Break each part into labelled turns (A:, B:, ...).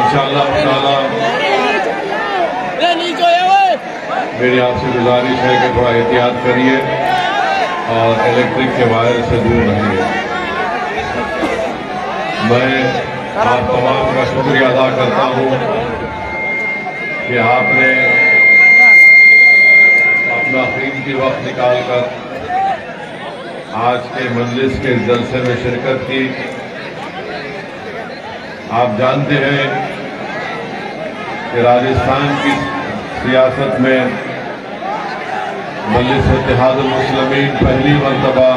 A: इंशाअल्लाह ताला मेरी आपसे गुजारिश है कि थोड़ा एहतियात करिए और इलेक्ट्रिक के वायर से दूर रहिए। मैं आप तमाम का शुक्रिया अदा करता हूँ कि आपने अपना कीमती वक्त निकालकर आज के मजलिस के जलसे में शिरकत की। आप जानते हैं कि राजस्थान की सियासत में मजलिस इत्तेहादुल मुस्लिमीन पहली मर्तबा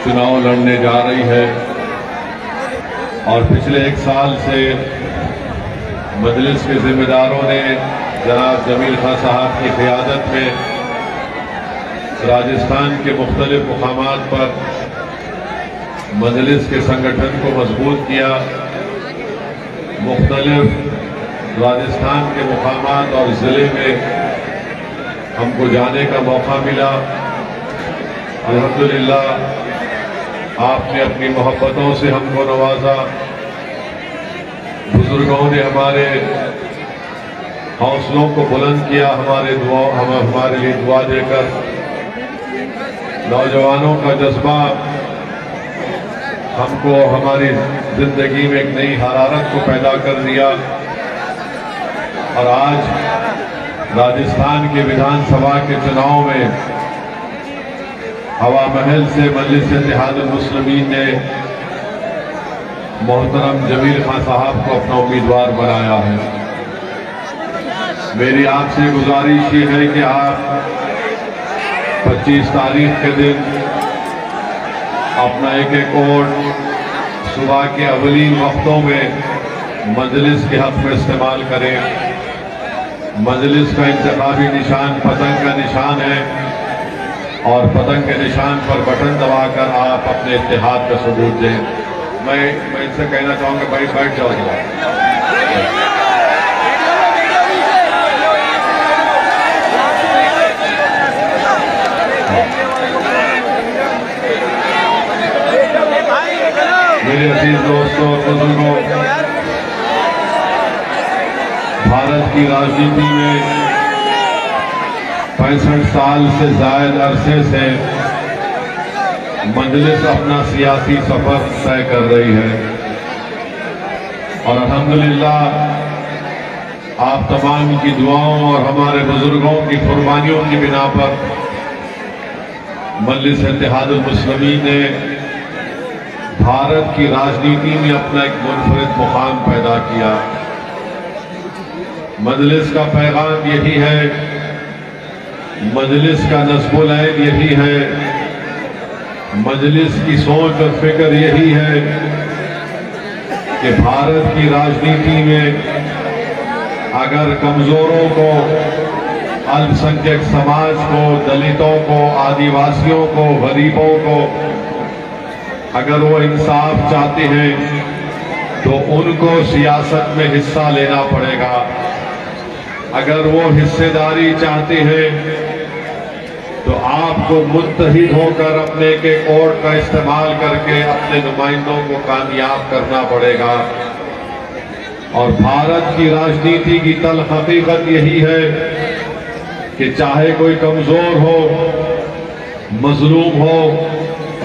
A: चुनाव लड़ने जा रही है और पिछले एक साल से मजलिस के जिम्मेदारों ने जनाब जमील खान साहब की क़ियादत में राजस्थान के मुख्तलिफ मुकामात पर मजलिस के संगठन को मजबूत किया। मुख्तलिफ राजस्थान के मुकामात और ज़िले में हमको जाने का मौका मिला। अल्हम्दुलिल्लाह आपने अपनी मोहब्बतों से हमको नवाजा। बुजुर्गों ने हमारे हौसलों को बुलंद किया, हमारे लिए दुआ देकर। नौजवानों का जज्बा हमको हमारी जिंदगी में एक नई हरारत को पैदा कर दिया और आज राजस्थान के विधानसभा के चुनाव में हवा महल से मजलिस इत्तेहादुल मुस्लिमीन ने मोहतरम जमील खान साहब को अपना उम्मीदवार बनाया है। मेरी आपसे गुजारिश ये है कि आप 25 तारीख के दिन अपना एक वोट सुबह के अवलीन वक्तों में मजलिस के हक में इस्तेमाल करें। मजलिस का इंतखाबी निशान पतंग का निशान है और पतंग के निशान पर बटन दबाकर आप अपने इत्तेहाद का सबूत दें। मैं इनसे कहना चाहूँगा भाई बैठ जाओ जरा। मेरे अजीज दोस्तों और बुजुर्गों, भारत की राजनीति में 65 साल से ज्यादा अरसे से मजलिस अपना सियासी सफर तय कर रही है और अल्हम्दुलिल्लाह आप तमाम की दुआओं और हमारे बुजुर्गों की कुर्बानियों की बिना पर मजलिस इत्तेहादुल मुस्लिमीन ने भारत की राजनीति में अपना एक मुनफरिद मुकाम पैदा किया। मजलिस का पैगाम यही है, मजलिस का नस्बुल ऐन यही है, मजलिस की सोच और फिक्र यही है कि भारत की राजनीति में अगर कमजोरों को, अल्पसंख्यक समाज को, दलितों को, आदिवासियों को, गरीबों को अगर वो इंसाफ चाहते हैं तो उनको सियासत में हिस्सा लेना पड़ेगा। अगर वो हिस्सेदारी चाहते हैं तो आपको मुत्तहिद होकर अपने के वोट का इस्तेमाल करके अपने नुमाइंदों को कामयाब करना पड़ेगा। और भारत की राजनीति की तल हकीकत यही है कि चाहे कोई कमजोर हो, मजलूम हो,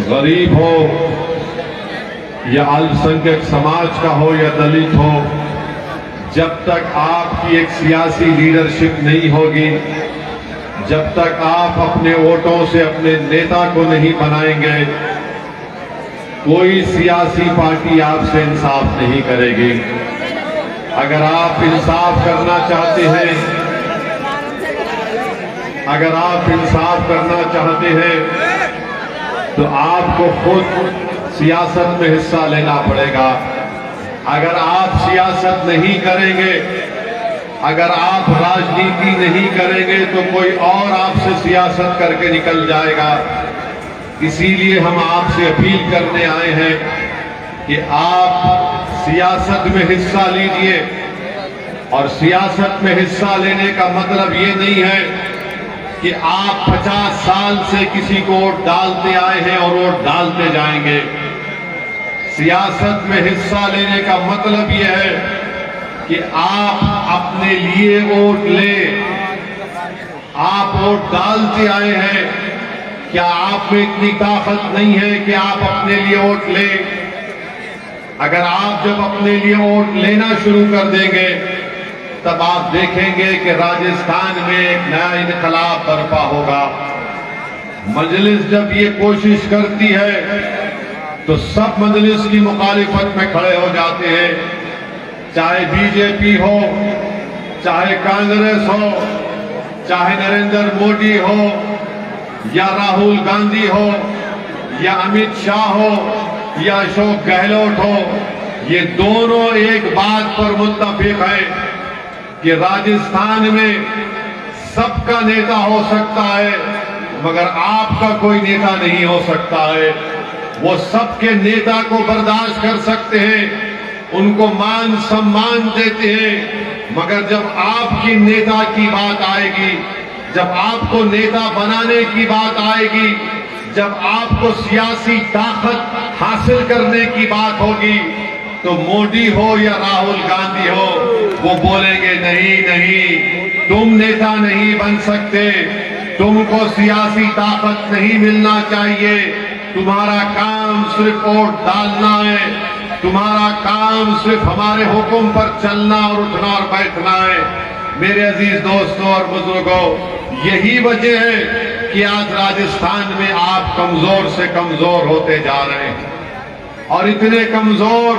A: गरीब हो या अल्पसंख्यक समाज का हो या दलित हो, जब तक आपकी एक सियासी लीडरशिप नहीं होगी, जब तक आप अपने वोटों से अपने नेता को नहीं बनाएंगे, कोई सियासी पार्टी आपसे इंसाफ नहीं करेगी। अगर आप इंसाफ करना चाहते हैं, अगर आप इंसाफ करना चाहते हैं तो आपको खुद सियासत में हिस्सा लेना पड़ेगा। अगर आप सियासत नहीं करेंगे, अगर आप राजनीति नहीं करेंगे तो कोई और आपसे सियासत करके निकल जाएगा। इसीलिए हम आपसे अपील करने आए हैं कि आप सियासत में हिस्सा लीजिए। और सियासत में हिस्सा लेने का मतलब ये नहीं है कि आप 50 साल से किसी को वोट डालते आए हैं और वोट डालते जाएंगे। सियासत में हिस्सा लेने का मतलब यह है कि आप अपने लिए वोट ले। आप वोट डालते आए हैं, क्या आप में इतनी ताकत नहीं है कि आप अपने लिए वोट ले? अगर आप जब अपने लिए वोट लेना शुरू कर देंगे तब आप देखेंगे कि राजस्थान में एक नया इनकलाब बर्पा होगा। मजलिस जब ये कोशिश करती है तो सब मजलिस की मुखालिफत में खड़े हो जाते हैं, चाहे बीजेपी हो, चाहे कांग्रेस हो, चाहे नरेंद्र मोदी हो, या राहुल गांधी हो, या अमित शाह हो, या अशोक गहलोत हो। ये दोनों एक बात पर मुत्तफिक है कि राजस्थान में सबका नेता हो सकता है मगर आपका कोई नेता नहीं हो सकता है। वो सबके नेता को बर्दाश्त कर सकते हैं, उनको मान सम्मान देते हैं, मगर जब आपकी नेता की बात आएगी, जब आपको नेता बनाने की बात आएगी, जब आपको सियासी ताकत हासिल करने की बात होगी तो मोदी हो या राहुल गांधी हो वो बोलेंगे नहीं नहीं, तुम नेता नहीं बन सकते, तुमको सियासी ताकत नहीं मिलना चाहिए, तुम्हारा काम सिर्फ वोट डालना है, तुम्हारा काम सिर्फ हमारे हुक्म पर चलना और उठना और बैठना है। मेरे अजीज दोस्तों और बुजुर्गों, यही वजह है कि आज राजस्थान में आप कमजोर से कमजोर होते जा रहे हैं और इतने कमजोर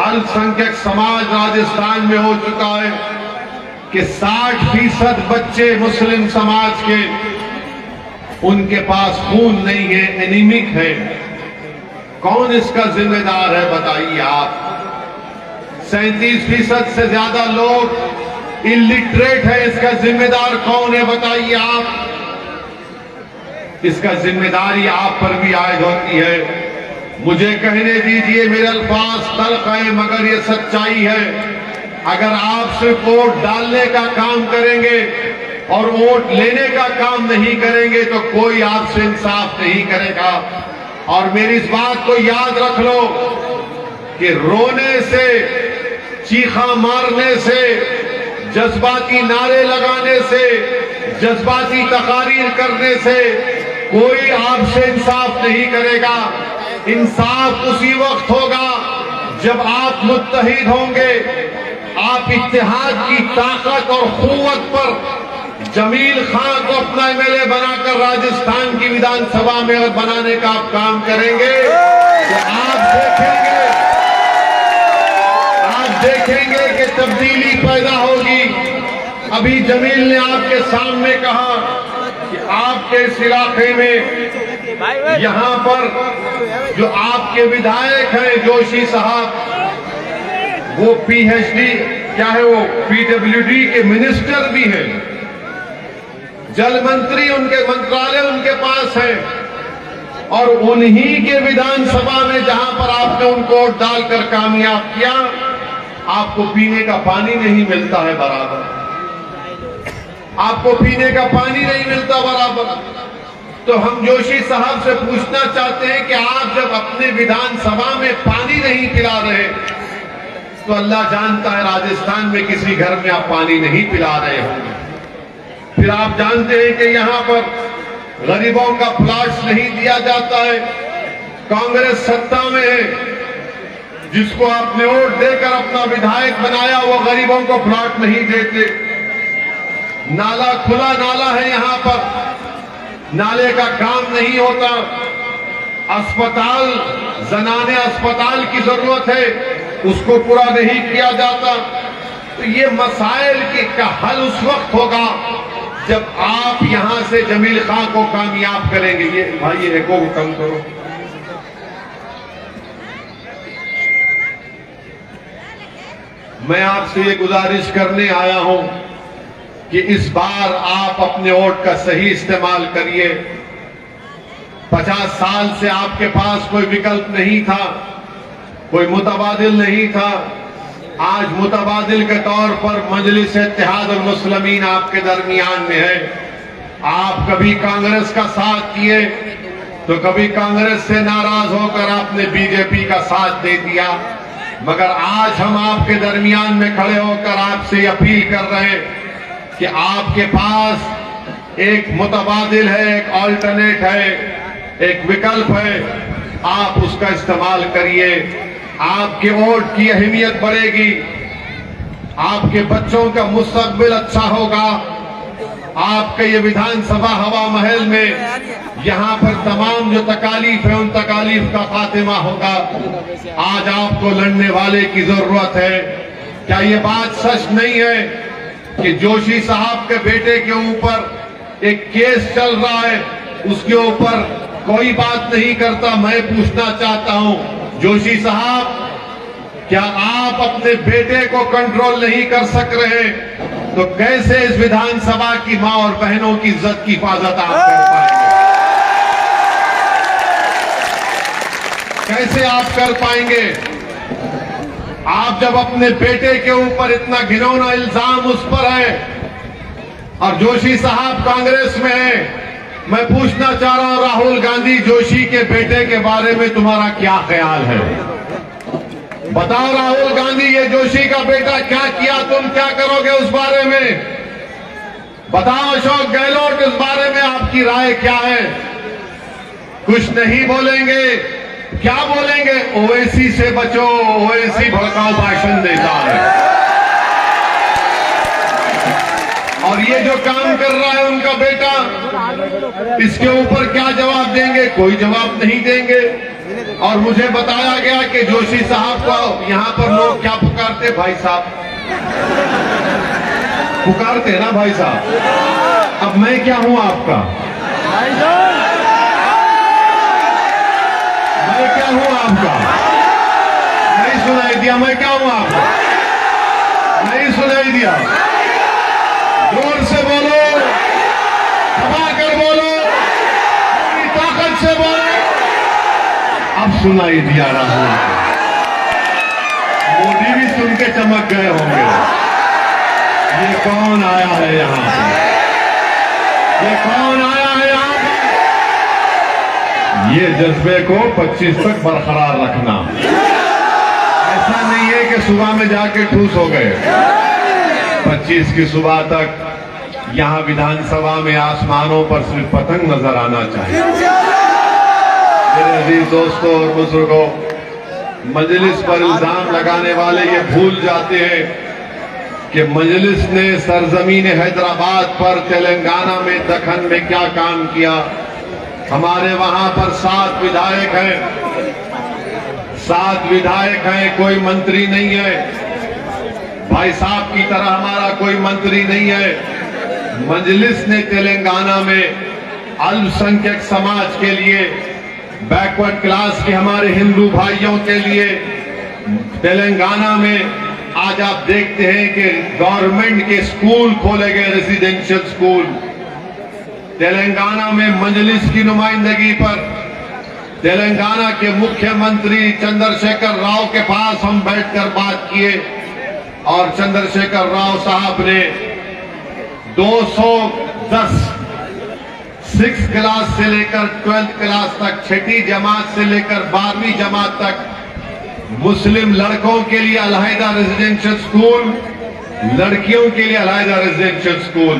A: अल्पसंख्यक समाज राजस्थान में हो चुका है कि 60% बच्चे मुस्लिम समाज के, उनके पास खून नहीं है, एनीमिक है। कौन इसका जिम्मेदार है बताइए आप? 37% से ज्यादा लोग इलिटरेट है, इसका जिम्मेदार कौन है बताइए आप? इसका जिम्मेदारी आप पर भी आयद होती है। मुझे कहने दीजिए, मेरे अल्फाज तल्ख है मगर ये सच्चाई है। अगर आप सिर्फ वोट डालने का काम करेंगे और वोट लेने का काम नहीं करेंगे तो कोई आपसे इंसाफ नहीं करेगा। और मेरी इस बात को याद रख लो कि रोने से, चीखा मारने से, जज्बाती नारे लगाने से, जज्बाती तकारीर करने से कोई आपसे इंसाफ नहीं करेगा। इंसाफ उसी वक्त होगा जब आप मुत्तहिद होंगे, आप इत्तेहाद की ताकत और कुव्वत पर जमील खान को अपना एमएलए बनाकर राजस्थान की विधानसभा में अगर बनाने का आप काम करेंगे तो आप देखेंगे कि तब्दीली पैदा होगी। अभी जमील ने आपके सामने कहा कि आपके इस इलाके में, यहां पर जो आपके विधायक हैं जोशी साहब, वो पीएचडी क्या है, वो पीडब्ल्यूडी के मिनिस्टर भी हैं, जल मंत्री उनके मंत्रालय उनके पास है, और उन्हीं के विधानसभा में जहां पर आपने उनको वोट डालकर कामयाब किया, आपको पीने का पानी नहीं मिलता है बराबर, आपको पीने का पानी नहीं मिलता बराबर। तो हम जोशी साहब से पूछना चाहते हैं कि आप जब अपने विधानसभा में पानी नहीं पिला रहे तो अल्लाह जानता है राजस्थान में किसी घर में आप पानी नहीं पिला रहे होंगे। फिर आप जानते हैं कि यहां पर गरीबों का प्लाट्स नहीं दिया जाता है। कांग्रेस सत्ता में है, जिसको आपने वोट देकर अपना विधायक बनाया वो गरीबों को प्लाट नहीं देते। नाला खुला नाला है यहां पर, नाले का काम नहीं होता। अस्पताल, जनाने अस्पताल की जरूरत है, उसको पूरा नहीं किया जाता। तो ये मसाइल का हल उस वक्त होगा जब आप यहां से जमील खान को कामयाब करेंगे। ये भाई ये एको को कम करो। मैं आपसे ये गुजारिश करने आया हूं कि इस बार आप अपने वोट का सही इस्तेमाल करिए। 50 साल से आपके पास कोई विकल्प नहीं था, कोई मुतबादिल नहीं था। आज मुतबादिल के तौर पर मजलिस इत्तेहादुल मुस्लिमीन आपके दरमियान में है। आप कभी कांग्रेस का साथ दिए, तो कभी कांग्रेस से नाराज होकर आपने बीजेपी का साथ दे दिया, मगर आज हम आपके दरमियान में खड़े होकर आपसे अपील कर रहे हैं कि आपके पास एक मुतबादिल है, एक ऑल्टरनेट है, एक विकल्प है, आप उसका इस्तेमाल करिए। आपके वोट की अहमियत बढ़ेगी, आपके बच्चों का मुस्तकबिल अच्छा होगा। आपके ये विधानसभा हवा महल में यहाँ पर तमाम जो तकालीफ है उन तकालीफ का खात्मा होगा। आज आपको लड़ने वाले की जरूरत है। क्या ये बात सच नहीं है कि जोशी साहब के बेटे के ऊपर एक केस चल रहा है, उसके ऊपर कोई बात नहीं करता? मैं पूछना चाहता हूं, जोशी साहब, क्या आप अपने बेटे को कंट्रोल नहीं कर सक रहे, तो कैसे इस विधानसभा की मां और बहनों की इज्जत की हिफाजत आप कर पाएंगे? कैसे आप कर पाएंगे? आप जब अपने बेटे के ऊपर इतना घिनौना इल्जाम उस पर है और जोशी साहब कांग्रेस में है, मैं पूछना चाह रहा हूं राहुल गांधी, जोशी के बेटे के बारे में तुम्हारा क्या ख्याल है? बताओ राहुल गांधी, ये जोशी का बेटा क्या किया, तुम क्या करोगे उस बारे में? बताओ अशोक गहलोत, इस बारे में आपकी राय क्या है? कुछ नहीं बोलेंगे। क्या बोलेंगे? ओवैसी से बचो, ओवैसी भड़काऊ भाषण देता है। और ये जो काम कर रहा है उनका बेटा, इसके ऊपर क्या जवाब देंगे? कोई जवाब नहीं देंगे। और मुझे बताया गया कि जोशी साहब को यहां पर लोग क्या पुकारते? भाई साहब पुकारते ना, भाई साहब। अब मैं क्या हूं आपका? मैं क्या हूं आपका? नहीं सुनाई दिया? मैं क्या हूं आपका? नहीं सुनाई दिया? जोर से बोलो, दबा कर बोलो, पूरी ताकत से बोलो। अब सुनाई दिया राहुल को। मोदी भी सुन के चमक गए होंगे। ये कौन आया है यहां पे? ये कौन आया है यहां पे? ये जज्बे को 25 तक बरकरार रखना। ऐसा नहीं है कि सुबह में जाके ठूस हो गए। 25 की सुबह तक यहां विधानसभा में आसमानों पर सिर्फ पतंग नजर आना चाहिए। मेरे अजीज दोस्तों और बुजुर्गों, मजलिस पर इल्जाम लगाने वाले ये भूल जाते हैं कि मजलिस ने सरजमीन हैदराबाद पर, तेलंगाना में, दक्कन में क्या काम किया। हमारे वहां पर 7 विधायक हैं, 7 विधायक हैं, कोई मंत्री नहीं है। भाई साहब की तरह हमारा कोई मंत्री नहीं है। मजलिस ने तेलंगाना में अल्पसंख्यक समाज के लिए, बैकवर्ड क्लास के हमारे हिंदू भाइयों के लिए तेलंगाना में आज आप देखते हैं कि गवर्नमेंट के स्कूल खोले गए, रेजिडेंशियल स्कूल। तेलंगाना में मजलिस की नुमाइंदगी पर तेलंगाना के मुख्यमंत्री चंद्रशेखर राव के पास हम बैठकर बात किए और चंद्रशेखर राव साहब ने 210 6th क्लास से लेकर 12th क्लास तक, 6ठी जमात से लेकर 12वीं जमात तक मुस्लिम लड़कों के लिए अलहदा रेजिडेंशियल स्कूल, लड़कियों के लिए अलहदा रेजिडेंशियल स्कूल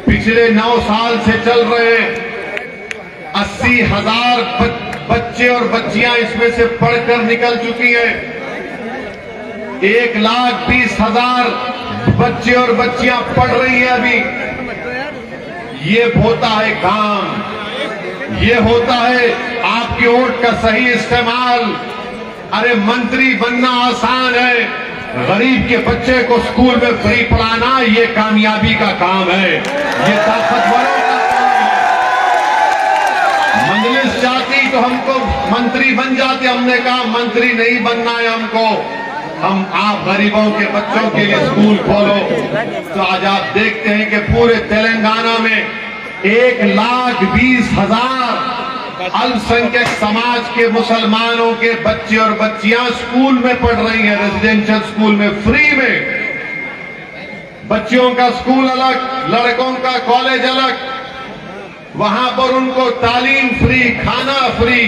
A: पिछले 9 साल से चल रहे। 80,000 बच्चे और बच्चियां इसमें से पढ़कर निकल चुकी हैं। 1,20,000 बच्चे और बच्चियां पढ़ रही हैं अभी। ये होता है काम, ये होता है आपके वोट का सही इस्तेमाल। अरे मंत्री बनना आसान है, गरीब के बच्चे को स्कूल में फ्री पढ़ाना ये कामयाबी का काम है, ये ताकतवरों का काम है। मजलिस चाहती तो हमको मंत्री बन जाते, हमने कहा मंत्री नहीं बनना है हमको, हम आप गरीबों के बच्चों के लिए स्कूल खोलो। तो आज आप देखते हैं कि पूरे तेलंगाना में 1,20,000 अल्पसंख्यक समाज के मुसलमानों के बच्चे और बच्चियां स्कूल में पढ़ रही हैं, रेजिडेंशियल स्कूल में फ्री में। बच्चियों का स्कूल अलग, लड़कों का कॉलेज अलग। वहां पर उनको तालीम फ्री, खाना फ्री।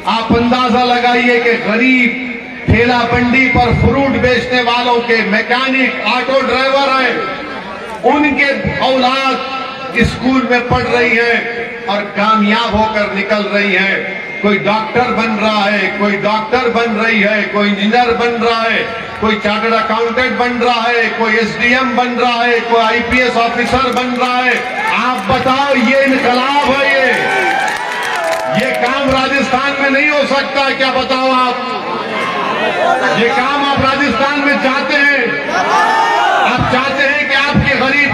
A: आप अंदाजा लगाइए कि गरीब ठेला बंडी पर फ्रूट बेचने वालों के मैकेनिक, ऑटो ड्राइवर हैं, उनके औलाद स्कूल में पढ़ रही है और कामयाब होकर निकल रही है। कोई डॉक्टर बन रहा है, कोई डॉक्टर बन रही है, कोई इंजीनियर बन रहा है, कोई चार्टर्ड अकाउंटेंट बन रहा है, कोई एसडीएम बन रहा है, कोई आईपीएस ऑफिसर बन रहा है। आप बताओ, ये इनकलाब है। ये काम राजस्थान में नहीं हो सकता, क्या बताओ आप? ये काम आप राजस्थान में चाहते हैं? आप चाहते हैं कि आपके गरीब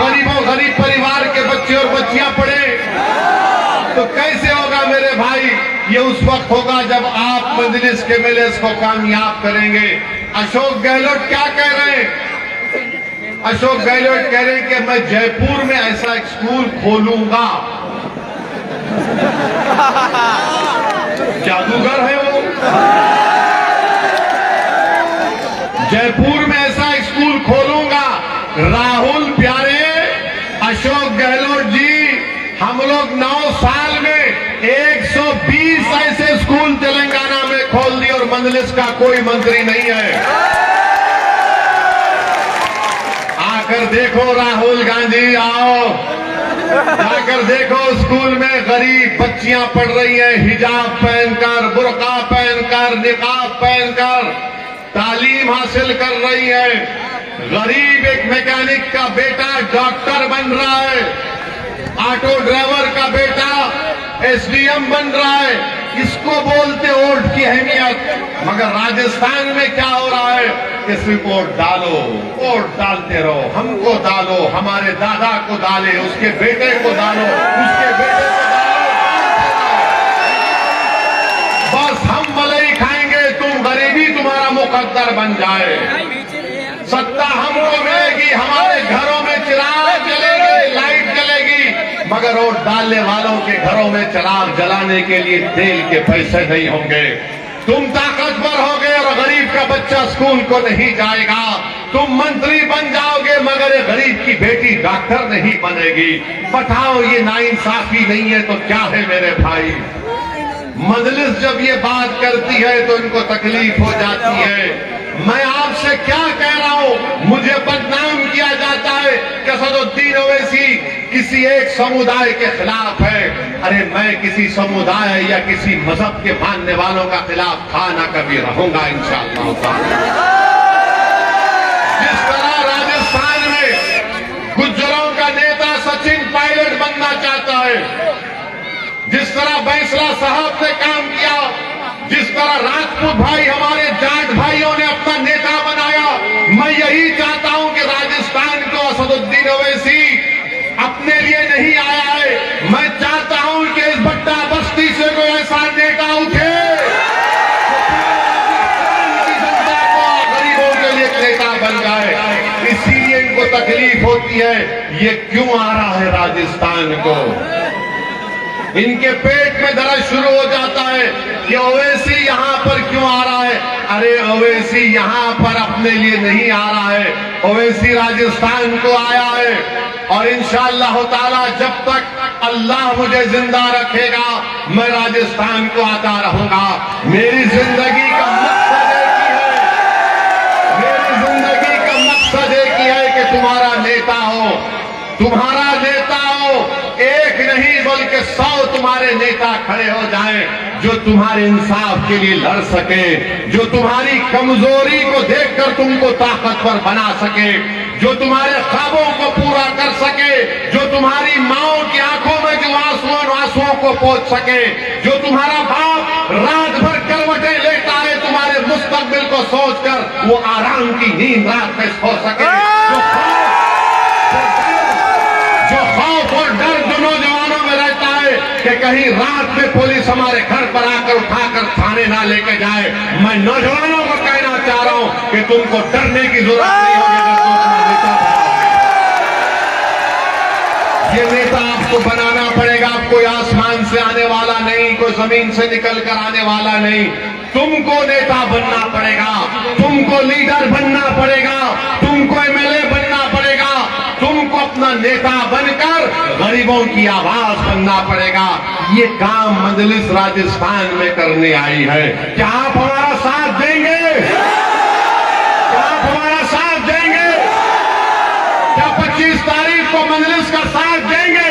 A: परिवार के बच्चे और बच्चियां पढ़े? तो कैसे होगा मेरे भाई? ये उस वक्त होगा जब आप मजलिस के मिलेस को कामयाब करेंगे। अशोक गहलोत क्या कह रहे हैं? अशोक गहलोत कह रहे हैं कि मैं जयपुर में ऐसा एक स्कूल खोलूंगा। जादूगर है वो। जयपुर में ऐसा एक स्कूल खोलूंगा। राहुल प्यारे, अशोक गहलोत जी, हम लोग 9 साल में 120 ऐसे स्कूल तेलंगाना में खोल दिए और मजलिस का कोई मंत्री नहीं है। आकर देखो राहुल गांधी, आओ जाकर देखो, स्कूल में गरीब बच्चियां पढ़ रही हैं, हिजाब पहनकर, बुर्का पहनकर, निकाब पहनकर तालीम हासिल कर रही है। गरीब एक मैकेनिक का बेटा डॉक्टर बन रहा है, ऑटो ड्राइवर का बेटा एसडीएम बन रहा है। इसको बोलते वोट की अहमियत। मगर राजस्थान में क्या हो रहा है कि सिर्फ वोट डालो, वोट डालते रहो, हमको डालो, हमारे दादा को डाले, उसके बेटे को डालो, उसके बेटे को डालो, बस हम मलाई खाएंगे, तुम गरीबी तुम्हारा मुकद्दर बन जाए। सत्ता हमको मिलेगी, हमारे घरों में चिराग जलेंगे, लाइट जलेगी, मगर वोट डालने वालों के घरों में चिराग जलाने के लिए तेल के पैसे नहीं होंगे। तुम ताकतवर होगे और गरीब का बच्चा स्कूल को नहीं जाएगा। तुम मंत्री बन जाओगे मगर गरीब की बेटी डॉक्टर नहीं बनेगी। बताओ, ये नाइंसाफी नहीं है तो क्या है मेरे भाई? मजलिस जब ये बात करती है तो इनको तकलीफ हो जाती है। मैं आपसे क्या कह रहा हूं? मुझे बदनाम किया जाता है कि असदुद्दीन ओवैसी किसी एक समुदाय के खिलाफ है। अरे मैं किसी समुदाय या किसी मजहब के मानने वालों का खिलाफ था ना कभी रहूंगा इंशाअल्लाह ताला। जिस तरह राजस्थान में गुज्जरों का नेता सचिन पायलट बनना चाहता है, जिस तरह बैंसला साहब ने काम किया, जिस तरह राजपूत भाई हमारे जाट भाइयों ने अपना नेता बनाया, मैं यही चाहता हूं कि राजस्थान को असदुद्दीन ओवैसी अपने लिए नहीं आया है। मैं चाहता हूं कि इस भट्टा बस्ती से कोई ऐसा नेता उठे की जनता को, गरीबों के लिए नेता बन जाए। इसीलिए इनको तकलीफ होती है। ये क्यों आ रहा है राजस्थान को? इनके पेट में दर्द शुरू हो जाता है कि ओवैसी यहां पर क्यों आ रहा है। अरे ओवैसी यहां पर अपने लिए नहीं आ रहा है, ओवैसी राजस्थान को आया है। और इंशाअल्लाह ताला जब तक अल्लाह मुझे जिंदा रखेगा मैं राजस्थान को आता रहूंगा। मेरी जिंदगी का मकसद एक ही है, मेरी जिंदगी का मकसद एक ही है कि तुम्हारा नेता हो, तुम्हारा नेता हो, एक नहीं बल्कि 100 तुम्हारे नेता खड़े हो जाएं जो तुम्हारे इंसाफ के लिए लड़ सके, जो तुम्हारी कमजोरी को देखकर तुमको ताकतवर बना सके, जो तुम्हारे ख्वाबों को पूरा कर सके, जो तुम्हारी माओ की आंखों में जो आंसुओं को पोंछ सके, जो तुम्हारा बाप रात भर करवटें लेता है तुम्हारे मुस्तकबिल को सोचकर वो आराम की नींद रात में सो सके, जो खौफ और डर जो नौजवानों में रहता है कि कहीं रात में पुलिस हमारे घर पर आकर उठाकर थाने ना लेके जाए। मैं नौजवानों को कहना चाह रहा हूं कि तुमको डरने की जरूरत नहीं होगी अगर तुम अपना नेता बनाओगे। ये नेता आपको बनाना पड़ेगा। कोई आसमान से आने वाला नहीं, कोई जमीन से निकल कर आने वाला नहीं। तुमको नेता बनना पड़ेगा, तुमको लीडर बनना पड़ेगा, तुमको एमएलए बनना पड़ेगा।
B: तुमको अपना नेता बनकर गरीबों की आवाज बनना पड़ेगा। ये काम मजलिस राजस्थान में करने आई है। क्या आप हमारा साथ देंगे? क्या आप हमारा साथ देंगे? क्या 25 तारीख को मजलिस का साथ देंगे?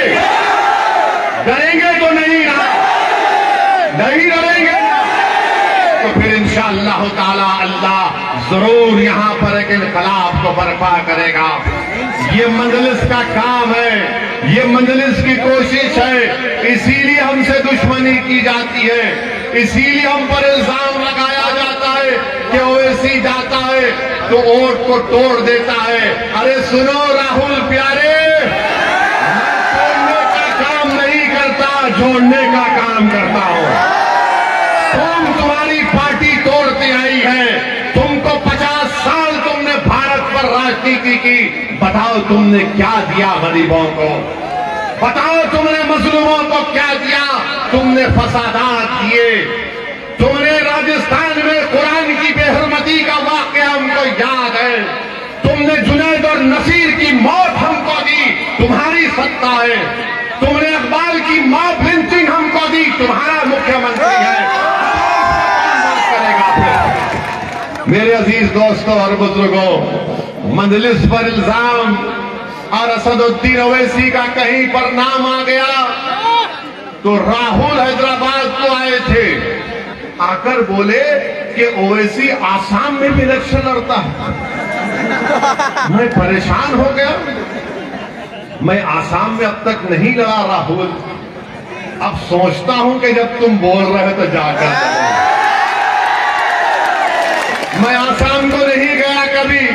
B: डरेंगे तो नहीं ना? नहीं डरेंगे तो फिर इंशाअल्लाह ताला अल्लाह जरूर यहां पर एक इनकलाब को बर्पा करेगा। ये मजलिस का काम है, ये मजलिस की कोशिश है। इसीलिए हमसे दुश्मनी की जाती है, इसीलिए हम पर इल्जाम लगाया जाता है कि ओवैसी जाता है तो वोट को तोड़ देता है। अरे सुनो राहुल प्यारे, तोड़ने का काम नहीं करता, जोड़ने का काम करता हूं। तुम्हारी पार्टी तोड़ती आई है, तुमको 50 साल तुमने भारत पर राजनीति की। बताओ तुमने क्या दिया गरीबों को? बताओ तुमने मजलूमों को क्या दिया? तुमने फसादात दिए। तुमने राजस्थान में कुरान की बेहरमती का वाकया हमको याद है। तुमने जुनैद और नसीर की मौत हमको दी, तुम्हारी सत्ता है। तुमने इकबाल की मौत लिंचिंग हमको दी, तुम्हारा मुख्यमंत्री है। मेरे अजीज दोस्तों और बुजुर्गों, मजलिस पर इल्जाम और असदुद्दीन ओवैसी का कहीं पर नाम आ गया तो राहुल हैदराबाद को आए थे, आकर बोले कि ओवैसी आसाम में भी इलेक्शन लड़ता है। मैं परेशान हो गया। मैं आसाम में अब तक नहीं लड़ा राहुल, अब सोचता हूं कि जब तुम बोल रहे हो तो जाकर मैं आसाम को नहीं गया कभी।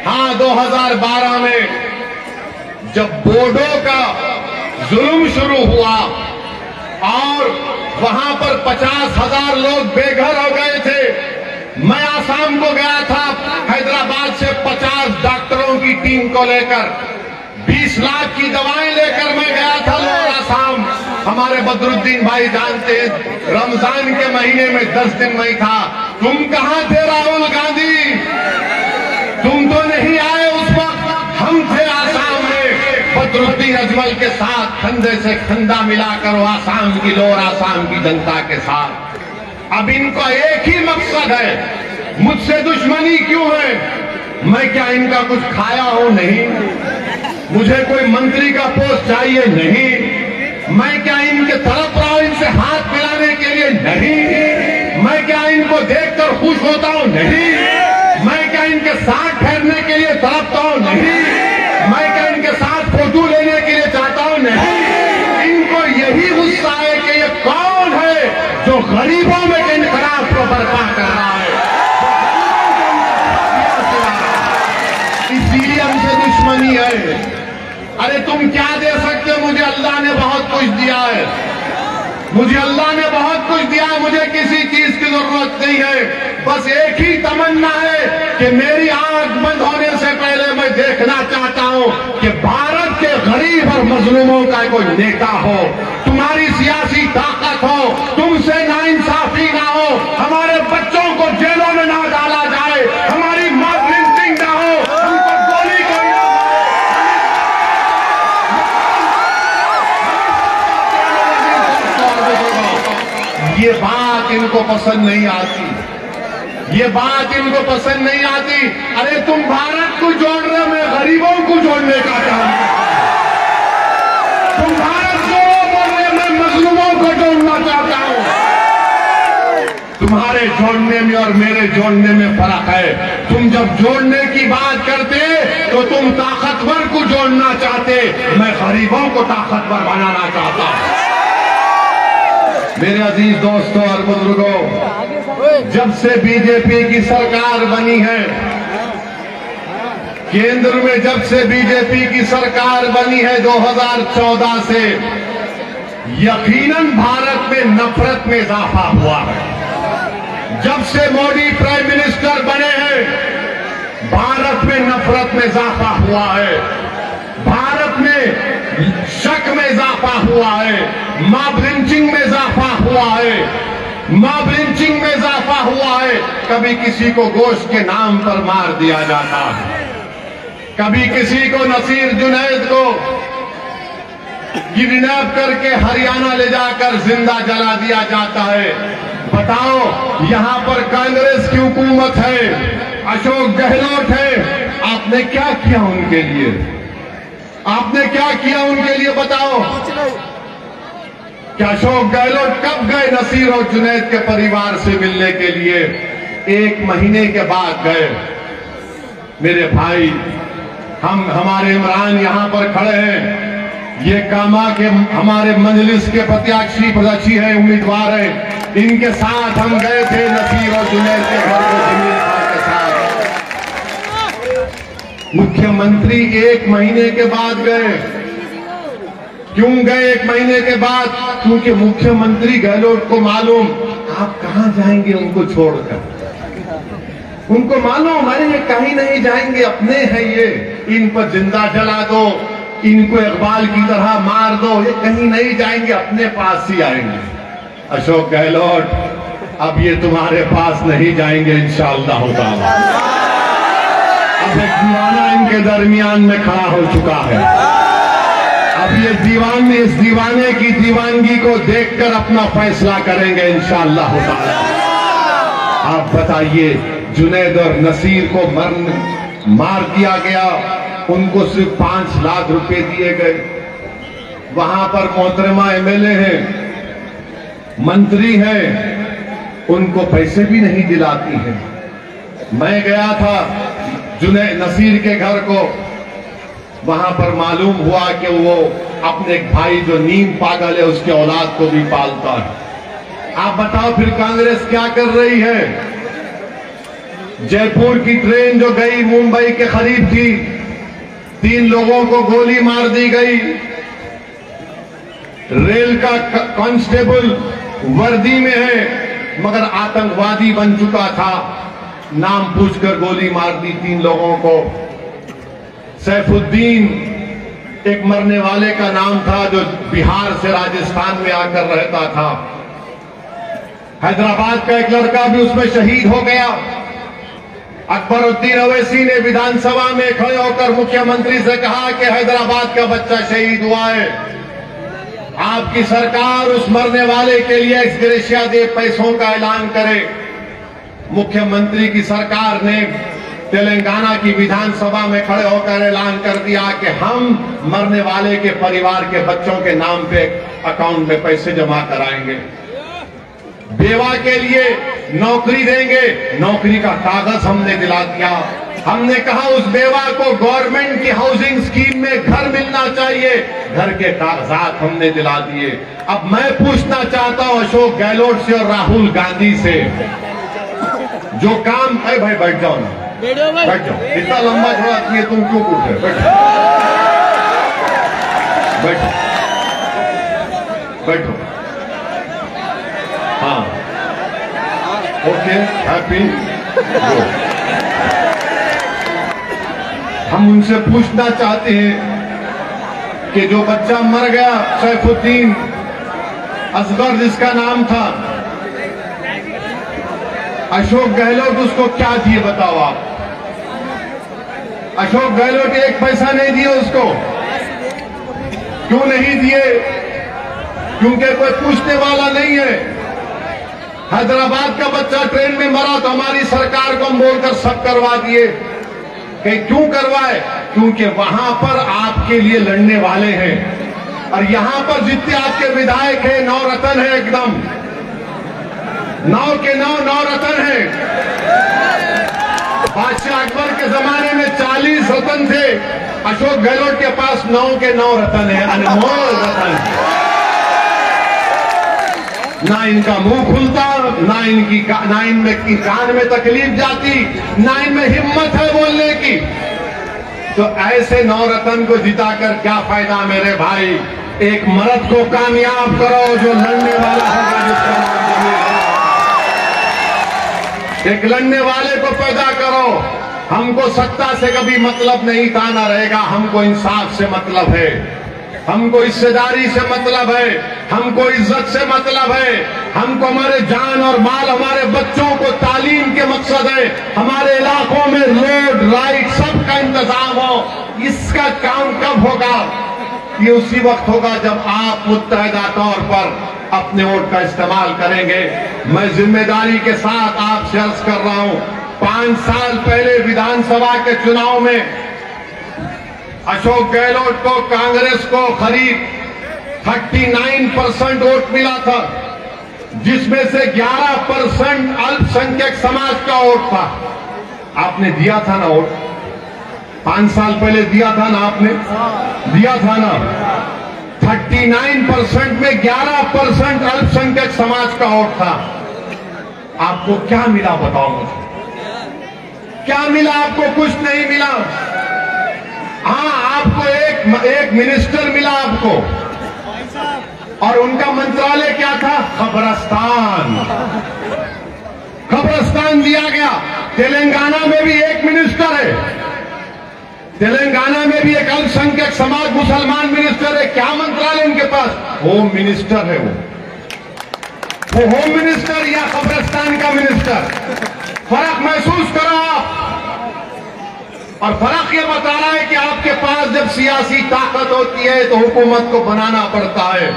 B: हाँ, 2012 में जब बोडो का जुल्म शुरू हुआ और वहां पर 50,000 लोग बेघर हो गए थे, मैं आसाम को गया था हैदराबाद से 50 डॉक्टरों की टीम को लेकर, 20 लाख की दवाएं लेकर मैं गया था लोअर आसाम। हमारे बदरुद्दीन भाई जानते हैं, रमजान के महीने में 10 दिन में था। तुम कहां थे राहुल गांधी? तुम तो नहीं आए उस वक्त। हम थे आसाम में बदरुद्दीन अजमल के साथ, कंधे से कंधा मिलाकर वो आसाम की, लोअर आसाम की जनता के साथ। अब इनका एक ही मकसद है, मुझसे दुश्मनी क्यों है? मैं क्या इनका कुछ खाया हूं? नहीं। मुझे कोई मंत्री का पोस्ट चाहिए? नहीं। मैं क्या इनके तरफ रहा हूं इनसे हाथ मिलाने के लिए? नहीं। मैं क्या इनको देखकर खुश होता हूं? नहीं। मैं क्या इनके साथ ठहरने के लिए तड़पता हूं? नहीं। मैं क्या इनके साथ फोटो लेने के लिए चाहता हूं? नहीं। इनको यही गुस्सा है कि ये कौन है जो गरीबों में के इनकलाब को बर्पा कर रहा है, इसीलिए हमसे दुश्मनी है। अरे तुम क्या दे सकते हो? मुझे अल्लाह ने बहुत कुछ दिया है, मुझे अल्लाह ने बहुत कुछ दिया है, मुझे किसी चीज की जरूरत नहीं है। बस एक ही तमन्ना है कि मेरी आंख बंद होने से पहले मैं देखना चाहता हूं कि भारत के गरीब और मजलूमों का कोई नेता हो, तुम्हारी सियासी ताकत हो, तुमसे नाइंसाफी ना हो, हमारे बच्चों को जेलों में ना डाला जाए, हमारी मॉब लिंचिंग ना हो, हमको गोली कोई ना मारे। ये बात इनको पसंद नहीं आती, ये बात इनको पसंद नहीं आती। अरे तुम भारत को जोड़ रहे हो, मैं गरीबों को जोड़ने का काम करता हूं। तुम भारत को बोल रहे हो, मैं मजलूमों को जोड़ना चाहता हूं। तुम्हारे जोड़ने में और मेरे जोड़ने में फर्क है। तुम जब जोड़ने की बात करते तो तुम ताकतवर को जोड़ना चाहते, मैं गरीबों को ताकतवर बनाना चाहता हूं। मेरे अजीज दोस्तों और बुजुर्गों, जब से बीजेपी की सरकार बनी है, केंद्र में जब से बीजेपी की सरकार बनी है 2014 से, यकीनन भारत में नफरत में इजाफा हुआ है। जब से मोदी प्राइम मिनिस्टर बने हैं, भारत में नफरत में इजाफा हुआ है, भारत में शक में इजाफा हुआ है, मॉब लिंचिंग में इजाफा हुआ है, मॉब लिंचिंग में इजाफा हुआ है। कभी किसी को गोश्त के नाम पर मार दिया जाता है, कभी किसी को नसीर जुनैद को किडनैप करके हरियाणा ले जाकर जिंदा जला दिया जाता है। बताओ, यहां पर कांग्रेस की हुकूमत है, अशोक गहलोत है, आपने क्या किया उनके लिए? आपने क्या किया उनके लिए बताओ? क्या अशोक गहलोत कब गए नसीर और जुनैद के परिवार से मिलने के लिए? 1 महीने के बाद गए। मेरे भाई, हमारे इमरान यहां पर खड़े हैं, ये कामा के हमारे मजलिस के प्रत्याशी हैं, उम्मीदवार हैं, इनके साथ हम गए थे नसीर और जुनैद के घर को जमीन खान के साथ। मुख्यमंत्री 1 महीने के बाद गए। क्यों गए 1 महीने के बाद? क्योंकि मुख्यमंत्री गहलोत को मालूम आप कहां जाएंगे उनको छोड़कर। उनको मालूम है ये कहीं नहीं जाएंगे, अपने हैं ये, इन पर जिंदा जला दो, इनको इकबाल की तरह मार दो, ये कहीं नहीं जाएंगे, अपने पास ही आएंगे। अशोक गहलोत, अब ये तुम्हारे पास नहीं जाएंगे इंशाअल्लाह ताला। अब एक दीवाना इनके दरमियान में खड़ा हो चुका है। अब ये दीवाने इस दीवाने की दीवानगी को देखकर अपना फैसला करेंगे इंशाअल्लाह ताला। आप बताइए, जुनैद और नसीर को मार दिया गया, उनको सिर्फ 5 लाख रुपए दिए गए। वहां पर मोहतरमा एमएलए हैं, मंत्री हैं, उनको पैसे भी नहीं दिलाती हैं। मैं गया था जुनैद नसीर के घर को, वहां पर मालूम हुआ कि वो अपने भाई जो नीम पागल है उसके औलाद को भी पालता है। आप बताओ फिर कांग्रेस क्या कर रही है? जयपुर की ट्रेन जो गई मुंबई के करीब थी, 3 लोगों को गोली मार दी गई। रेल का कांस्टेबल वर्दी में है मगर आतंकवादी बन चुका था, नाम पूछकर गोली मार दी 3 लोगों को। सैफुद्दीन एक मरने वाले का नाम था जो बिहार से राजस्थान में आकर रहता था। हैदराबाद का एक लड़का भी उसमें शहीद हो गया। अकबरुद्दीन अवैसी ने विधानसभा में खड़े होकर मुख्यमंत्री से कहा कि हैदराबाद का बच्चा शहीद हुआ है, आपकी सरकार उस मरने वाले के लिए एक्स ग्रेशिया दे, पैसों का ऐलान करे। मुख्यमंत्री की सरकार ने तेलंगाना की विधानसभा में खड़े होकर ऐलान कर दिया कि हम मरने वाले के परिवार के बच्चों के नाम पे अकाउंट में पैसे जमा कराएंगे। बेवा के लिए नौकरी देंगे, नौकरी का कागज हमने दिला दिया। हमने कहा उस बेवा को गवर्नमेंट की हाउसिंग स्कीम में घर मिलना चाहिए, घर के कागजात हमने दिला दिए। अब मैं पूछना चाहता हूं अशोक गहलोत से और राहुल गांधी से, जो काम है, भाई बैठ जाओ ना, बैठ जाओ, इतना लंबा छोड़ा है तुम क्यों पूछ रहे? बैठो बैठो बैठो। हाँ, ओके, हैप्पी। हम उनसे पूछना चाहते हैं कि जो बच्चा मर गया, सैफुद्दीन असगर जिसका नाम था, अशोक गहलोत उसको क्या दिए बताओ आप? अशोक गहलोत 1 पैसा नहीं दिए उसको। क्यों नहीं दिए? क्योंकि कोई पूछने वाला नहीं है। हैदराबाद का बच्चा ट्रेन में मरा तो हमारी सरकार को हम बोलकर सब करवा दिए। कि क्यों करवाए? क्योंकि वहां पर आपके लिए लड़ने वाले हैं, और यहां पर जितने आपके विधायक हैं 9 रतन है, एकदम 9 के 9 रतन है। बादशाह अकबर के जमाने में 40 रतन थे, अशोक गहलोत के पास 9 के 9 रतन है, अनमोल रतन। ना इनका मुंह खुलता, ना इनमें कान में तकलीफ जाती, ना इनमें हिम्मत है बोलने की। तो ऐसे 9 रतन को जिताकर क्या फायदा मेरे भाई? एक मर्द को कामयाब करो जो लड़ने वाला होगा, जिसका नाम जमीर है। एक लड़ने वाले को पैदा करो। हमको सत्ता से कभी मतलब नहीं था, ना रहेगा। हमको इंसाफ से मतलब है। हमको हिस्सेदारी से मतलब है, हमको इज्जत से मतलब है, हमको हमारे जान और माल, हमारे बच्चों को तालीम के मकसद है, हमारे इलाकों में रोड लाइट सबका इंतजाम हो। इसका काम कब होगा? ये उसी वक्त होगा जब आप मुत्तहदा तौर पर अपने वोट का इस्तेमाल करेंगे। मैं जिम्मेदारी के साथ आपसे अर्ज कर रहा हूं, 5 साल पहले विधानसभा के चुनाव में अशोक गहलोत को, कांग्रेस को करीब 39% वोट मिला था, जिसमें से 11% अल्पसंख्यक समाज का वोट था। आपने दिया था ना वोट? 5 साल पहले दिया था ना आपने? दिया था ना? 39% में 11% अल्पसंख्यक समाज का वोट था। आपको क्या मिला बताओ मुझे? क्या मिला आपको? कुछ नहीं मिला। हाँ, आपको एक मिनिस्टर मिला आपको, और उनका मंत्रालय क्या था? कब्रिस्तान। कब्रिस्तान दिया गया। तेलंगाना में भी एक मिनिस्टर है, तेलंगाना में भी एक अल्पसंख्यक समाज मुसलमान मिनिस्टर है। क्या मंत्रालय उनके पास? होम मिनिस्टर है। वो होम मिनिस्टर या कब्रिस्तान का मिनिस्टर? फर्क महसूस करो आप। और फर्क ये बता रहा है कि आपके पास जब सियासी ताकत होती है तो हुकूमत को बनाना पड़ता है।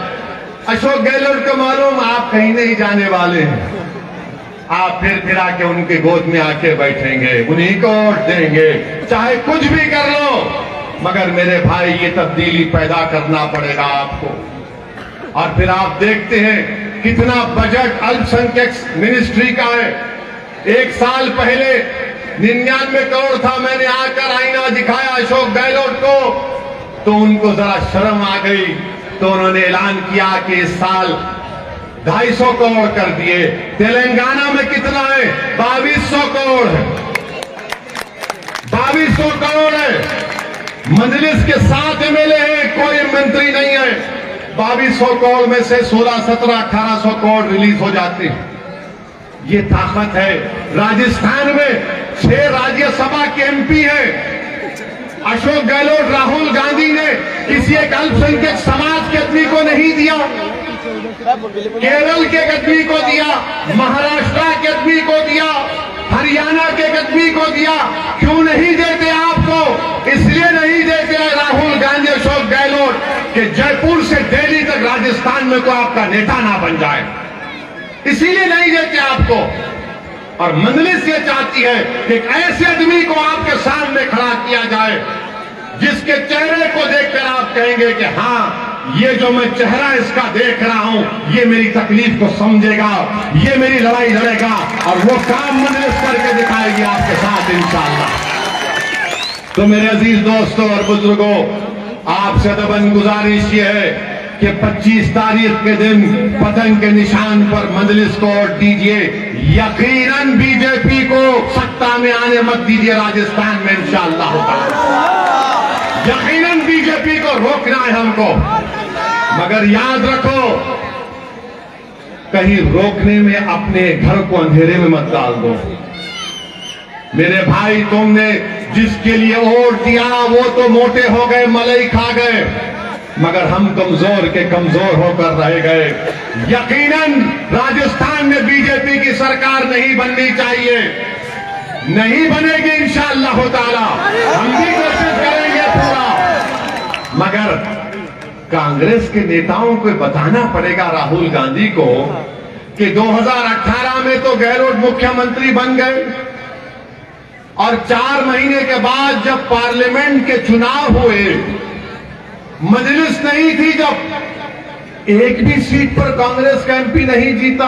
B: अशोक गहलोत को मालूम आप कहीं नहीं जाने वाले हैं, आप फिर आके उनके गोद में आके बैठेंगे, उन्हीं को वोट देंगे, चाहे कुछ भी कर लो। मगर मेरे भाई, ये तब्दीली पैदा करना पड़ेगा आपको। और फिर आप देखते हैं कितना बजट अल्पसंख्यक मिनिस्ट्री का है। 1 साल पहले 99 करोड़ था। मैंने आकर आईना दिखाया अशोक गहलोत को, तो उनको जरा शर्म आ गई, तो उन्होंने ऐलान किया कि इस साल 250 करोड़ कर दिए। तेलंगाना में कितना है? 2200 करोड़ है। 2200 करोड़ है। मजलिस के 7 एमएलए हैं, कोई मंत्री नहीं है। 2200 करोड़ में से 16, 17, 1800 करोड़ रिलीज हो जाते हैं। ये ताकत है। राजस्थान में 6 राज्यसभा के एमपी हैं। अशोक गहलोत, राहुल गांधी ने किसी एक अल्पसंख्यक समाज के आदमी को नहीं दिया। केरल के आदमी को दिया, महाराष्ट्र के आदमी को दिया, हरियाणा के आदमी को दिया। क्यों नहीं देते आपको? इसलिए नहीं देते राहुल गांधी, अशोक गहलोत कि जयपुर से दिल्ली तक राजस्थान में कोई आपका नेता ना बन जाए, इसीलिए नहीं देते आपको। और मजलिस ये चाहती है कि एक ऐसे आदमी को आपके सामने खड़ा किया जाए जिसके चेहरे को देखकर आप कहेंगे कि हाँ, ये जो मैं चेहरा इसका देख रहा हूं, ये मेरी तकलीफ को समझेगा, ये मेरी लड़ाई लड़ेगा, और वो काम मजलिस करके दिखाएगी आपके साथ इंशाअल्लाह। तो मेरे अजीज दोस्तों और बुजुर्गों, आपसे अदबन गुजारिश ये है कि 25 तारीख के दिन पतंग के निशान पर मजलिस को वोट दीजिए। यकीनन बीजेपी को सत्ता में आने मत दीजिए राजस्थान में इंशाअल्लाह होगा। यकीनन बीजेपी को रोकना है हमको। मगर याद रखो, कहीं रोकने में अपने घर को अंधेरे में मत डाल दो। मेरे भाई, तुमने जिसके लिए वोट दिया वो तो मोटे हो गए, मलाई खा गए, मगर हम कमजोर के कमजोर होकर रह गए। यकीनन राजस्थान में बीजेपी की सरकार नहीं बननी चाहिए, नहीं बनेगी इंशाअल्लाह ताला। हम भी कोशिश करेंगे पूरा। मगर कांग्रेस के नेताओं को बताना पड़ेगा राहुल गांधी को कि 2018 में तो गहलोत मुख्यमंत्री बन गए, और 4 महीने के बाद जब पार्लियामेंट के चुनाव हुए, मजलिस नहीं थी, जब एक भी सीट पर कांग्रेस का एमपी नहीं जीता।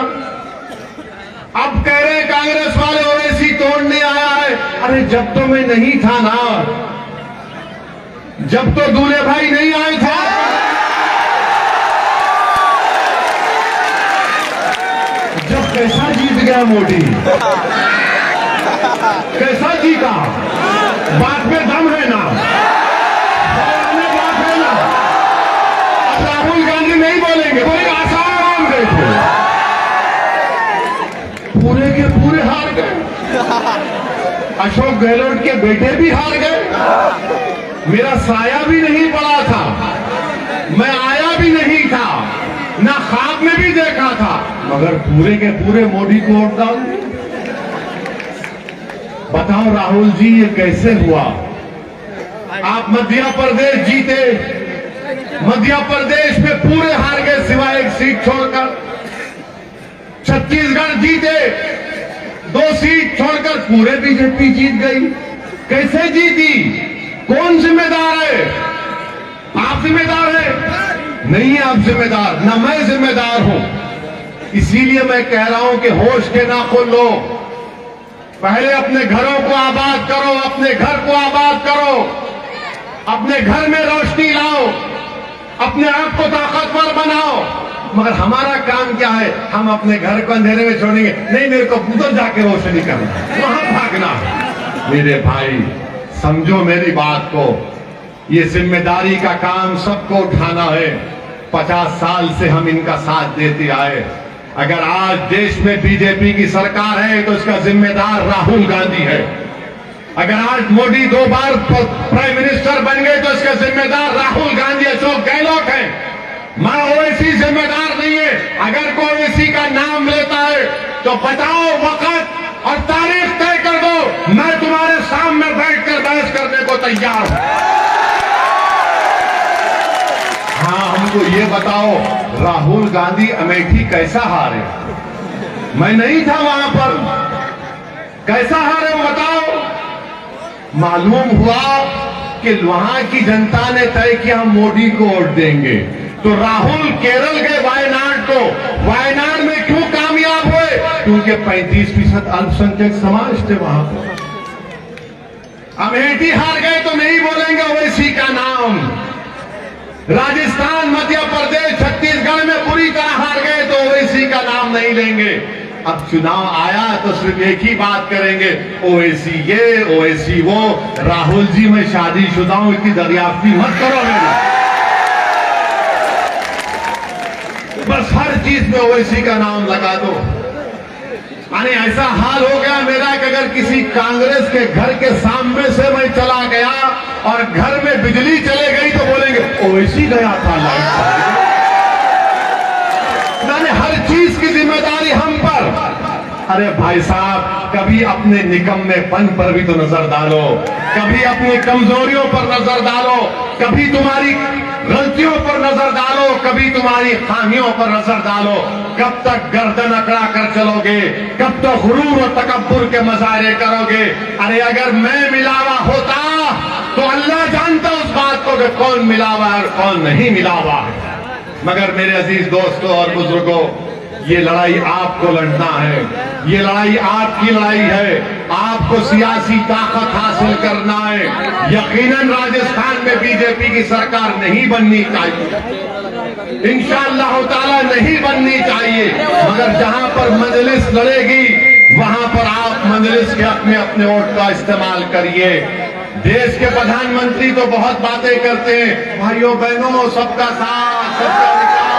B: अब कह रहे कांग्रेस वाले ओवैसी तोड़ने आया है। अरे जब तो मैं नहीं था ना, जब तो दूल्हे भाई नहीं आए थे, जब कैसा जीत गया मोदी, कैसा जीता, बात में दम है ना, बात है ना। राहुल गांधी नहीं बोलेंगे, बोलेंगे आसाम देखो, पूरे के पूरे हार गए। अशोक गहलोत के बेटे भी हार गए, मेरा साया भी नहीं पड़ा था। मैं आया भी नहीं था, ना ख्वाब में भी देखा था, मगर पूरे के पूरे मोदी को वोट डाल दिया। बताओ राहुल जी ये कैसे हुआ? आप मध्य प्रदेश जीते, मध्य प्रदेश में पूरे हार गए सिवाय एक सीट छोड़कर। छत्तीसगढ़ जीते, 2 सीट छोड़कर पूरे बीजेपी जीत गई। कैसे जीती? कौन जिम्मेदार है? आप जिम्मेदार है? नहीं है आप जिम्मेदार, ना मैं जिम्मेदार हूं। इसीलिए मैं कह रहा हूं कि होश के नाखून लो, पहले अपने घरों को आबाद करो, अपने घर को आबाद करो, अपने घर में रोशनी लाओ, अपने आप को ताकतवर बनाओ। मगर हमारा काम क्या है? हम अपने घर को अंधेरे में छोड़ेंगे? नहीं, मेरे को उधर जाके रोशनी करना, वहां भागना। मेरे भाई समझो मेरी बात को, ये जिम्मेदारी का काम सबको उठाना है। 50 साल से हम इनका साथ देते आए। अगर आज देश में बीजेपी की सरकार है तो इसका जिम्मेदार राहुल गांधी है। अगर आज मोदी 2 बार प्राइम मिनिस्टर बन गए तो इसका जिम्मेदार राहुल गांधी, अशोक गहलोत है। मैं ओवैसी जिम्मेदार नहीं है। अगर कोई ओवैसी का नाम लेता है तो बताओ वक्त और तारीख तय कर दो, मैं तुम्हारे सामने बैठकर बहस करने को तैयार हूं। हाँ, हमको ये बताओ राहुल गांधी अमेठी कैसा हारे? मैं नहीं था वहां पर, कैसा हारे वो बताओ? मालूम हुआ कि वहां की जनता ने तय किया हम मोदी को वोट देंगे। तो राहुल केरल गए वायनाड को, वायनाड में क्यों कामयाब हुए? क्योंकि 35% अल्पसंख्यक समाज थे वहां पर। अमेठी हार गए तो नहीं बोलेंगे ओवैसी का नाम। राजस्थान, मध्य प्रदेश, छत्तीसगढ़ में पूरी तरह हार गए तो ओवैसी का नाम नहीं लेंगे। अब चुनाव आया तो सिर्फ एक ही बात करेंगे, ओवैसी ये, ओवैसी वो। राहुल जी मैं शादीशुदा हूं, इतनी दरियाफ्ती मत करो मेरी। बस हर चीज में ओवैसी का नाम लगा दो। अरे ऐसा हाल हो गया मेरा कि अगर किसी कांग्रेस के घर के सामने से मैं चला गया और घर में बिजली चले गई तो बोलेंगे ओवैसी गया था लाइट। मैंने हर चीज की जिम्मेदारी हम पर। अरे भाई साहब, कभी अपने निकम्मेपन पर भी तो नजर डालो, कभी अपनी कमजोरियों पर नजर डालो, कभी तुम्हारी गलतियों पर नजर डालो, कभी तुम्हारी खामियों पर नजर डालो। कब तक गर्दन अकड़ा कर चलोगे? कब तक गुरूर और तकब्बुर के मजारे करोगे? अरे अगर मैं मिलावा होता तो अल्लाह जानता उस बात को कि कौन मिलावा है और कौन नहीं मिलावा। मगर मेरे अजीज दोस्तों और बुजुर्गों, ये लड़ाई आपको लड़ना है, ये लड़ाई आपकी लड़ाई है। आपको सियासी ताकत हासिल करना है। यकीनन राजस्थान में बीजेपी की सरकार नहीं बननी चाहिए, इंशाअल्लाह ताला नहीं बननी चाहिए। मगर जहां पर मजलिस लड़ेगी वहां पर आप मजलिस के अपने वोट का इस्तेमाल करिए। देश के प्रधानमंत्री तो बहुत बातें करते हैं, भाइयों बहनों सबका साथ, सबका विकास,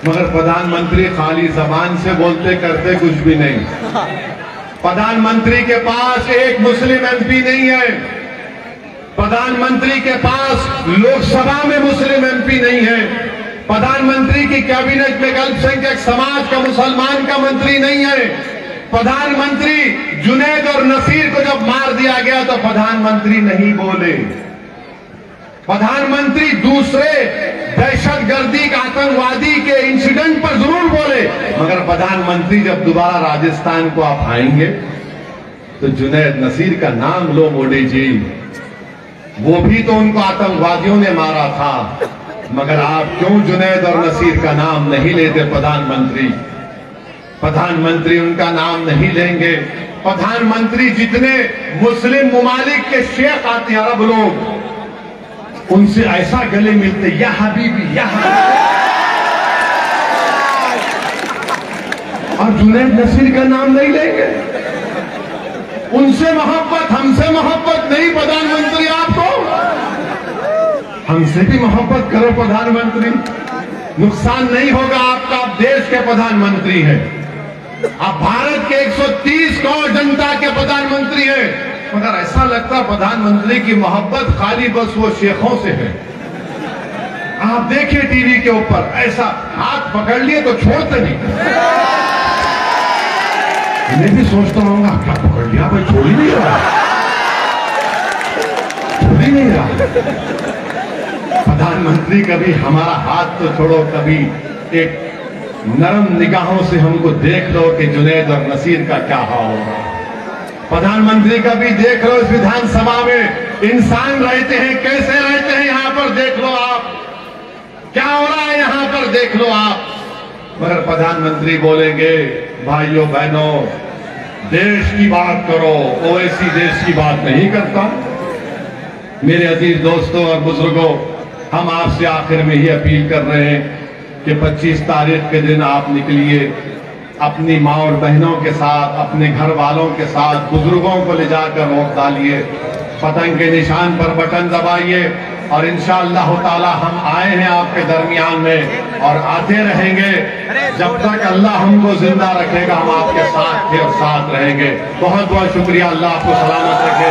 B: मगर प्रधानमंत्री खाली जबान से बोलते करते कुछ भी नहीं। प्रधानमंत्री के पास एक मुस्लिम एमपी नहीं है, प्रधानमंत्री के पास लोकसभा में मुस्लिम एमपी नहीं है, प्रधानमंत्री की कैबिनेट में अल्पसंख्यक समाज का मुसलमान का मंत्री नहीं है। प्रधानमंत्री जुनैद और नसीर को जब मार दिया गया तो प्रधानमंत्री नहीं बोले। प्रधानमंत्री दूसरे दहशतगर्दी का आतंकवादी के इंसिडेंट पर जरूर बोले, मगर प्रधानमंत्री जब दोबारा राजस्थान को आप आएंगे तो जुनैद नसीर का नाम लो मोदी जी, वो भी तो उनको आतंकवादियों ने मारा था। मगर आप क्यों जुनैद और नसीर का नाम नहीं लेते? प्रधानमंत्री उनका नाम नहीं लेंगे। प्रधानमंत्री जितने मुस्लिम मुमालिक के शेख आते हैं, अरब लोग, उनसे ऐसा गले मिलते, या हबीबी या हबीबी। और जुनैद नसीर का नाम नहीं लेंगे। उनसे मोहब्बत, हमसे मोहब्बत नहीं प्रधानमंत्री आपको, हमसे भी मोहब्बत करो प्रधानमंत्री, नुकसान नहीं होगा आपका। आप देश के प्रधानमंत्री हैं, आप भारत के 130 करोड़ जनता के प्रधानमंत्री हैं। मगर ऐसा लगता प्रधानमंत्री की मोहब्बत खाली बस वो शेखों से है। आप देखिए टीवी के ऊपर ऐसा हाथ पकड़ लिए तो छोड़ते नहीं। मैं भी सोचता हूँ क्या पकड़ लिया भाई, छोड़ ही नहीं रहा, छोड़ ही नहीं रहा। प्रधानमंत्री कभी हमारा हाथ तो छोड़ो, कभी एक नरम निगाहों से हमको देख लो कि जुनैद और नसीर का क्या हाल होगा। प्रधानमंत्री का भी देख लो, इस विधानसभा में इंसान रहते हैं, कैसे रहते हैं यहां पर देख लो आप, क्या हो रहा है यहां पर देख लो आप। मगर प्रधानमंत्री बोलेंगे भाइयों बहनों देश की बात करो, ओवैसी देश की बात नहीं करता। मेरे अजीज दोस्तों और बुजुर्गों, हम आपसे आखिर में ही अपील कर रहे हैं कि 25 तारीख के दिन आप निकलिए, अपनी माँ और बहनों के साथ, अपने घर वालों के साथ, बुजुर्गों को ले जाकर वोट डालिए, पतंग के निशान पर बटन दबाइए और इंशाअल्लाह ताला हम आए हैं आपके दरमियान में और आते रहेंगे जब तक अल्लाह हमको जिंदा रखेगा। हम आपके साथ थे और साथ रहेंगे। बहुत बहुत शुक्रिया। अल्लाह आपको सलामत रखे।